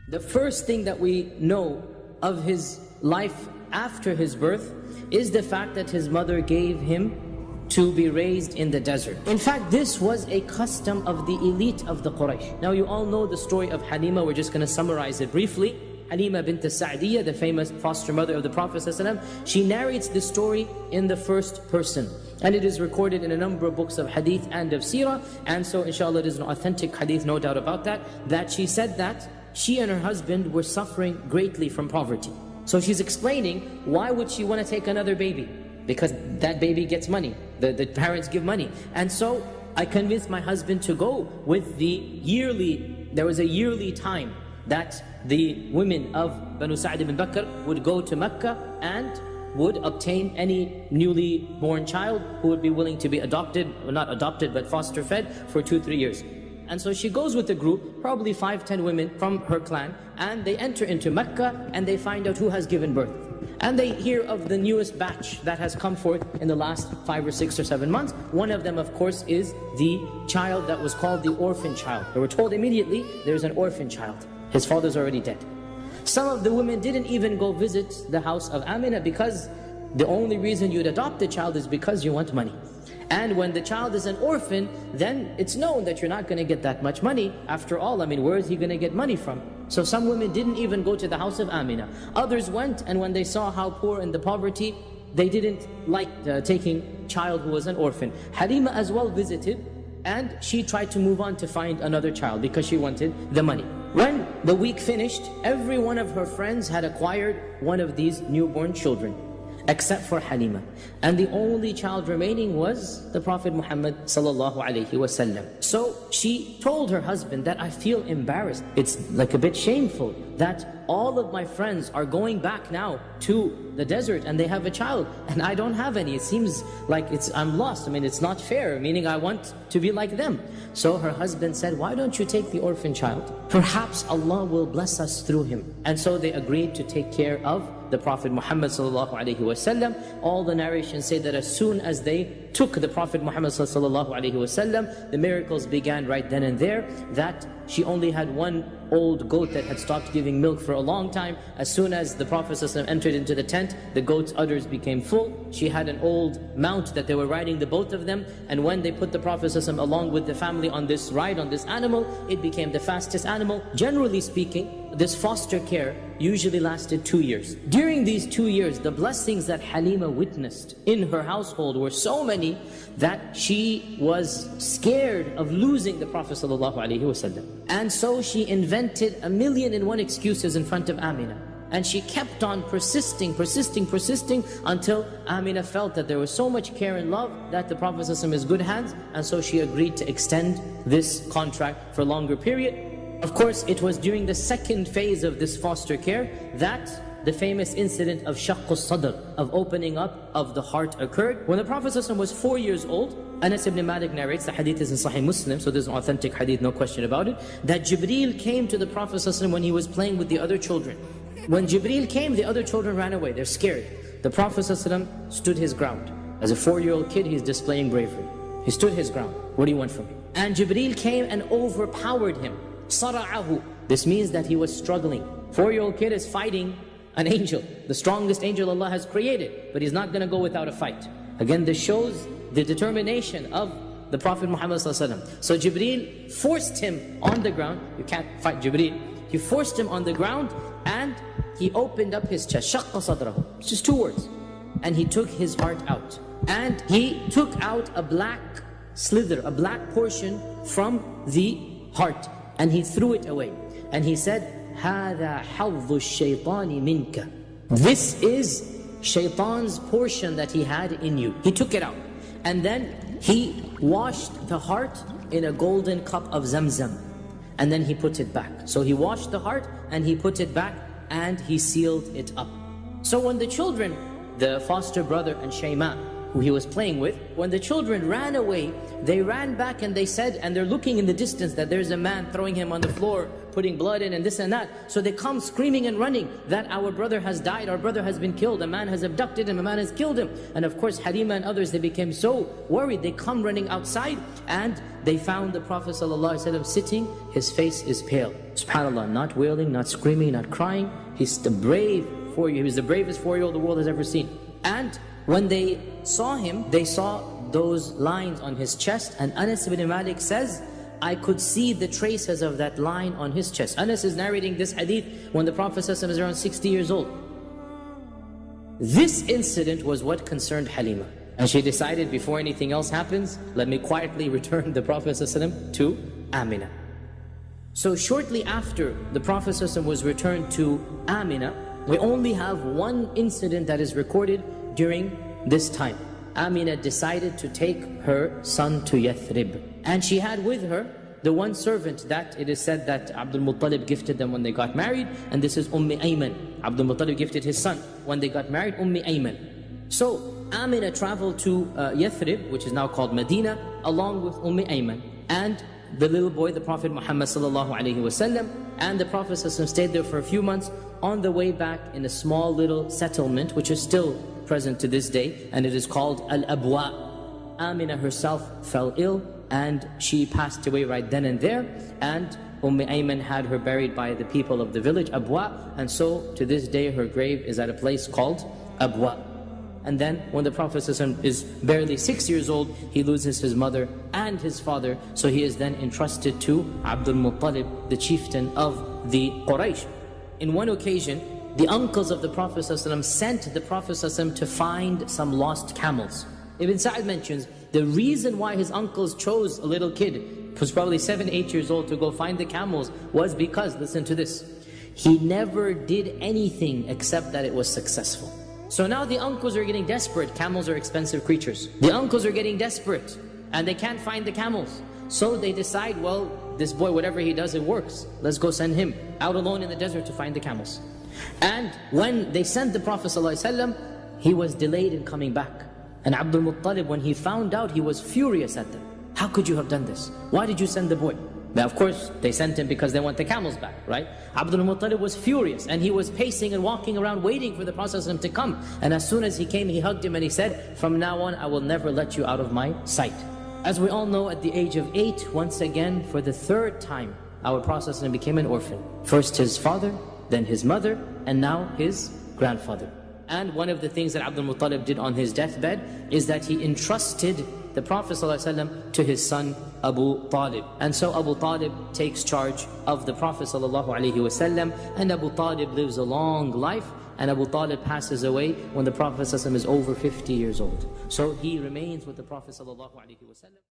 The first thing that we know of his life after his birth is the fact that his mother gave him to be raised in the desert. In fact, this was a custom of the elite of the Quraysh. Now you all know the story of Halima, we're just going to summarize it briefly. Halima bint Sa'diyah, the famous foster mother of the Prophet ﷺ, she narrates this story in the first person. And it is recorded in a number of books of hadith and of seerah. And so inshallah it is an authentic hadith, no doubt about that, that she said that she and her husband were suffering greatly from poverty. So she's explaining, why would she want to take another baby? Because that baby gets money, the parents give money. And so I convinced my husband to go with the yearly, there was a yearly time that the women of Banu Sa'd ibn Bakr would go to Mecca and would obtain any newly born child who would be willing to be adopted, or not adopted but foster fed for 2-3 years. And so she goes with a group, probably 5-10 women from her clan, and they enter into Mecca and they find out who has given birth. And they hear of the newest batch that has come forth in the last 5 or 6 or 7 months. One of them, of course, is the child that was called the orphan child. They were told immediately, there's an orphan child. His father's already dead. Some of the women didn't even go visit the house of Amina because the only reason you'd adopt the child is because you want money. And when the child is an orphan, then it's known that you're not going to get that much money. After all, I mean, where is he going to get money from? So some women didn't even go to the house of Amina. Others went, and when they saw how poor and the poverty, they didn't like taking child who was an orphan. Halima as well visited, and she tried to move on to find another child because she wanted the money. When the week finished, every one of her friends had acquired one of these newborn children, except for Halima. And the only child remaining was the Prophet Muhammad sallallahu alaihi wasallam. So she told her husband that I feel embarrassed. It's like a bit shameful that all of my friends are going back now to the desert and they have a child and I don't have any. It seems like I'm lost. I mean, it's not fair, meaning I want to be like them. So her husband said, why don't you take the orphan child? Perhaps Allah will bless us through him. And so they agreed to take care of the Prophet Muhammad sallallahu alaihi wasallam. All the narrations say that as soon as they took the Prophet Muhammad sallallahu alaihi wasallam, the miracles began right then and there. That she only had one old goat that had stopped giving milk for a long time. As soon as the Prophet ﷺ entered into the tent, the goat's udders became full. She had an old mount that they were riding, the both of them, and when they put the Prophet ﷺ along with the family on this ride, on this animal, it became the fastest animal. Generally speaking, this foster care usually lasted 2 years. During these 2 years, the blessings that Halima witnessed in her household were so many that she was scared of losing the Prophet ﷺ. And so she invented 1,000,001 excuses in front of Amina. And she kept on persisting until Amina felt that there was so much care and love that the Prophet ﷺ is good hands, and so she agreed to extend this contract for a longer period. Of course, it was during the second phase of this foster care that the famous incident of shaqqus sadr, of opening up of the heart, occurred. When the Prophet ﷺ was 4 years old, Anas ibn Malik narrates, the hadith is in Sahih Muslim, so this is an authentic hadith, no question about it, that Jibreel came to the Prophet ﷺ when he was playing with the other children. When Jibreel came, the other children ran away, they're scared. The Prophet ﷺ stood his ground. As a 4-year-old kid, he's displaying bravery. He stood his ground. What do you want from me? And Jibreel came and overpowered him. Sara'ahu. This means that he was struggling. 4-year-old kid is fighting an angel, the strongest angel Allah has created, but he's not going to go without a fight. Again, this shows the determination of the Prophet Muhammad ﷺ. So Jibreel forced him on the ground. You can't fight Jibreel. He forced him on the ground and he opened up his chest. Shaqqa sadrahu. It's just 2 words. And he took his heart out. And he took out a black slither, a black portion from the heart. And he threw it away. And he said, هَذَا حَظُّ الشَّيْطَانِ مِنْكَ. This is shaitan's portion that he had in you. He took it out. And then he washed the heart in a golden cup of Zamzam. And then he put it back. So he washed the heart and he put it back and he sealed it up. So when the children, the foster brother and Shayma, who he was playing with. When the children ran away, they ran back and they said, and they're looking in the distance that there's a man throwing him on the floor, putting blood in and this and that. So they come screaming and running that our brother has died, our brother has been killed, a man has abducted him, a man has killed him. And of course Halima and others, they became so worried. They come running outside and they found the Prophet ﷺ sitting, his face is pale. SubhanAllah, not wailing, not screaming, not crying. He's the brave 4-year, he was the bravest 4-year-old the world has ever seen. And when they saw him, they saw those lines on his chest, and Anas ibn Malik says, I could see the traces of that line on his chest. Anas is narrating this hadith when the Prophet ﷺ is around 60 years old. This incident was what concerned Halima. And she decided, before anything else happens, let me quietly return the Prophet ﷺ to Amina. So shortly after the Prophet ﷺ was returned to Amina, we only have one incident that is recorded during this time. Amina decided to take her son to Yathrib. And she had with her the one servant that it is said that Abdul Muttalib gifted them when they got married, and this is Ayman. Abdul Muttalib gifted his son when they got married, Ayman. So Amina traveled to Yathrib, which is now called Medina, along with Ayman and the little boy, the Prophet Muhammad ﷺ, and the Prophet ﷺ stayed there for a few months. On the way back, in a small little settlement, which is still present to this day, and it is called Al-Abwa, Amina herself fell ill, and she passed away right then and there, and Ayman had her buried by the people of the village, Abwa, and so to this day her grave is at a place called Abwa. And then when the Prophet ﷺ is barely 6 years old, he loses his mother and his father, so he is then entrusted to Abdul Muttalib, the chieftain of the Quraysh. In one occasion, the uncles of the Prophet ﷺ sent the Prophet ﷺ to find some lost camels. Ibn Sa'd mentions the reason why his uncles chose a little kid, who was probably 7, 8 years old, to go find the camels was because, listen to this, he never did anything except that it was successful. So now the uncles are getting desperate. Camels are expensive creatures. The uncles are getting desperate and they can't find the camels. So they decide, well, this boy, whatever he does, it works. Let's go send him out alone in the desert to find the camels. And when they sent the Prophet ﷺ, he was delayed in coming back. And Abdul Muttalib, when he found out, he was furious at them. How could you have done this? Why did you send the boy? But of course, they sent him because they want the camels back, right? Abdul Muttalib was furious and he was pacing and walking around waiting for the Prophet ﷺ to come. And as soon as he came, he hugged him and he said, from now on, I will never let you out of my sight. As we all know, at the age of 8, once again, for the 3rd time, our Prophet ﷺ became an orphan. First his father, then his mother, and now his grandfather. And one of the things that Abdul Muttalib did on his deathbed is that he entrusted the Prophet ﷺ to his son Abu Talib. And so Abu Talib takes charge of the Prophet ﷺ, and Abu Talib lives a long life, and Abu Talib passes away when the Prophet ﷺ is over 50 years old. So he remains with the Prophet ﷺ.